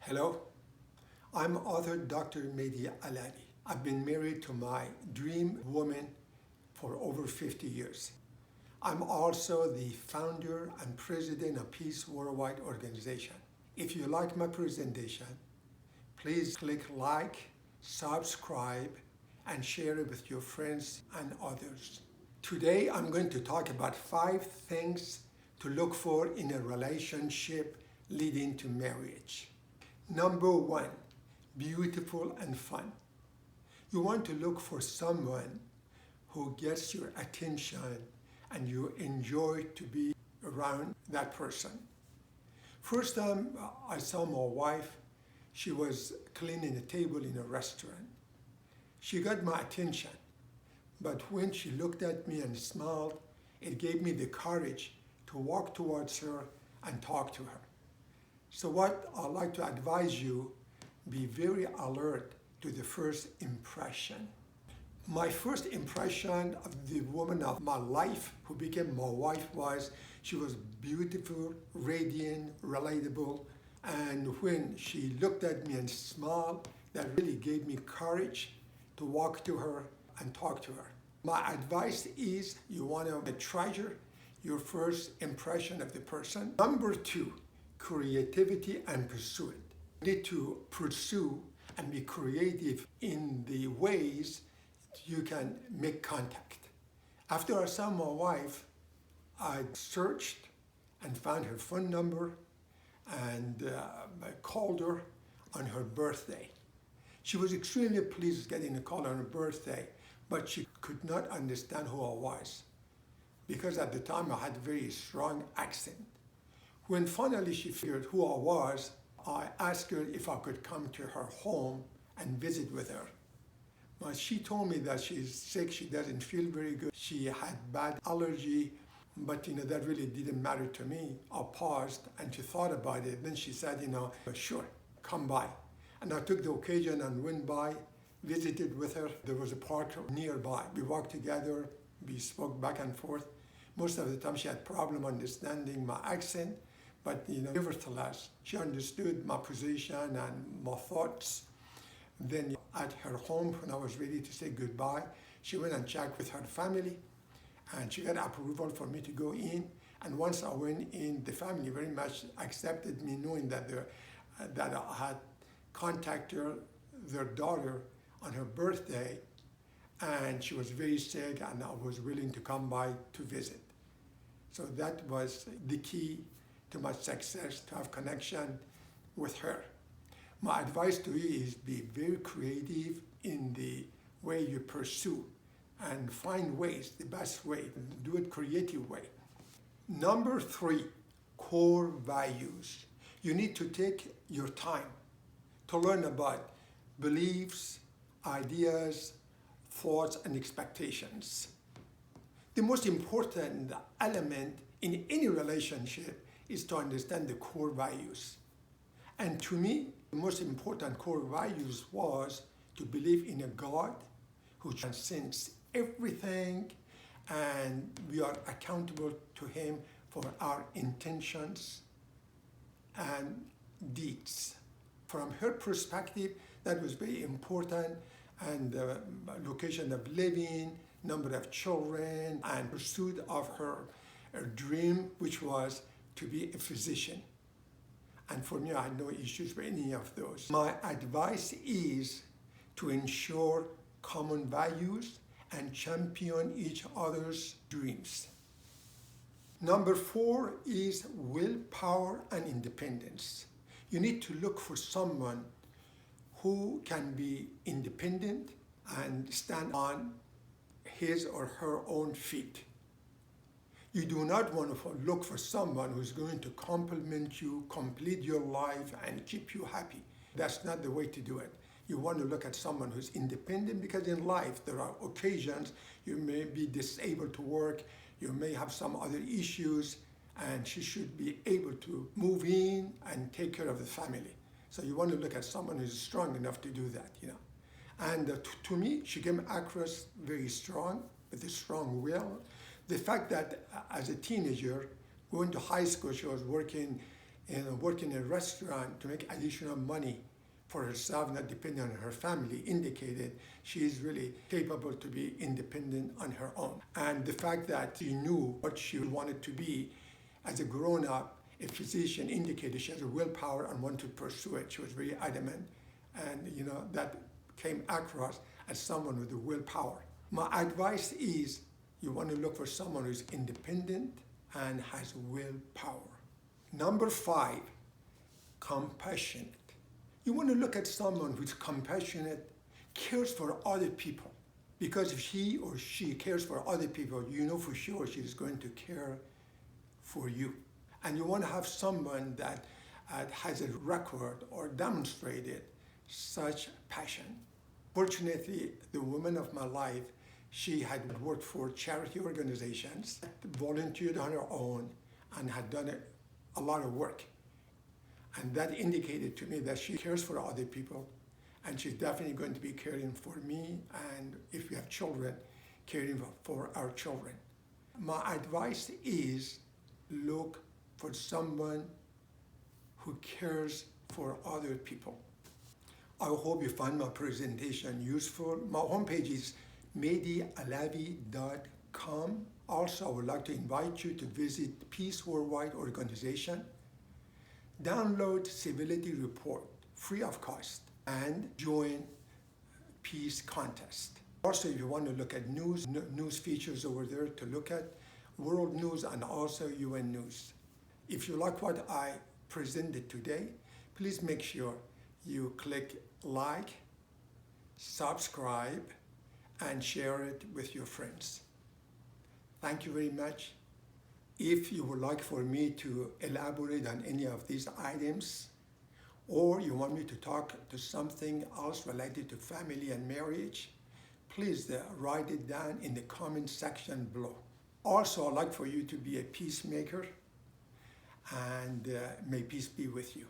Hello, I'm author Dr. Mehdi Alavi. I've been married to my dream woman for over 50 years. I'm also the founder and president of Peace Worldwide Organization. If you like my presentation, please click like, subscribe, and share it with your friends and others. Today, I'm going to talk about 5 things to look for in a relationship leading to marriage. Number 1, beautiful and fun. You want to look for someone who gets your attention and you enjoy to be around that person. First time I saw my wife, she was cleaning a table in a restaurant. She got my attention, but when she looked at me and smiled, it gave me the courage to walk towards her and talk to her. So what I'd like to advise you, be very alert to the first impression. My first impression of the woman of my life who became my wife was she was beautiful, radiant, relatable, and when she looked at me and smiled, that really gave me courage to walk to her and talk to her. My advice is you want to treasure your first impression of the person. Number 2, creativity and pursuit. You need to pursue and be creative in the ways you can make contact. After I saw my wife, I searched and found her phone number and I called her on her birthday. She was extremely pleased getting a call on her birthday, but she could not understand who I was because at the time I had a very strong accent. When finally she figured who I was, I asked her if I could come to her home and visit with her. But she told me that she's sick, she doesn't feel very good. She had bad allergy, but that really didn't matter to me. I paused and she thought about it. Then she said, sure, come by. And I took the occasion and went by, visited with her. There was a park nearby. We walked together, we spoke back and forth. Most of the time she had problem understanding my accent, but nevertheless, she understood my position and my thoughts. Then at her home, when I was ready to say goodbye, she went and checked with her family, and she got approval for me to go in. And once I went in, the family very much accepted me, knowing that I had contacted their daughter on her birthday, and she was very sick, and I was willing to come by to visit. So that was the key to my success, to have connection with her. My advice to you is be very creative in the way you pursue and find ways, the best way, do it creative way. Number 3, core values. You need to take your time to learn about beliefs, ideas, thoughts, and expectations. The most important element in any relationship is to understand the core values. And to me, the most important core values was to believe in a God who transcends everything, and we are accountable to him for our intentions and deeds. From her perspective, that was very important, and the location of living, number of children, and pursuit of her dream, which was to be a physician. And for me, I had no issues with any of those. My advice is to ensure common values and champion each other's dreams. Number 4 is willpower and independence. You need to look for someone who can be independent and stand on his or her own feet. You do not want to look for someone who's going to compliment you, complete your life, and keep you happy. That's not the way to do it. You want to look at someone who's independent, because in life there are occasions you may be disabled to work, you may have some other issues, and she should be able to move in and take care of the family. So you want to look at someone who's strong enough to do that, And to me, she came across very strong, with a strong will. The fact that as a teenager, going to high school, she was working work in a restaurant to make additional money for herself, not depending on her family, indicated she is really capable to be independent on her own. And the fact that she knew what she wanted to be as a grown-up, a physician, indicated she has a willpower and wanted to pursue it. She was very adamant, and that came across as someone with the willpower. My advice is you want to look for someone who's independent and has willpower. Number 5, compassionate. You want to look at someone who's compassionate, cares for other people. Because if he or she cares for other people, you know for sure she's going to care for you. And you want to have someone that has a record or demonstrated such passion. Fortunately, the woman of my life, she had worked for charity organizations, volunteered on her own, and had done a lot of work. And that indicated to me that she cares for other people, and she's definitely going to be caring for me, and if we have children, caring for our children. My advice is look for someone who cares for other people. I hope you find my presentation useful. My homepage is MehdiAlavi.com. Also, I would like to invite you to visit Peace Worldwide organization, download Civility Report free of cost, and join Peace Contest. Also, if you want to look at news features over there to look at, world news and also UN news. If you like what I presented today, please make sure you click like, subscribe, and share it with your friends. Thank you very much. If you would like for me to elaborate on any of these items, or you want me to talk to something else related to family and marriage, please write it down in the comment section below. Also, I'd like for you to be a peacemaker, and may peace be with you.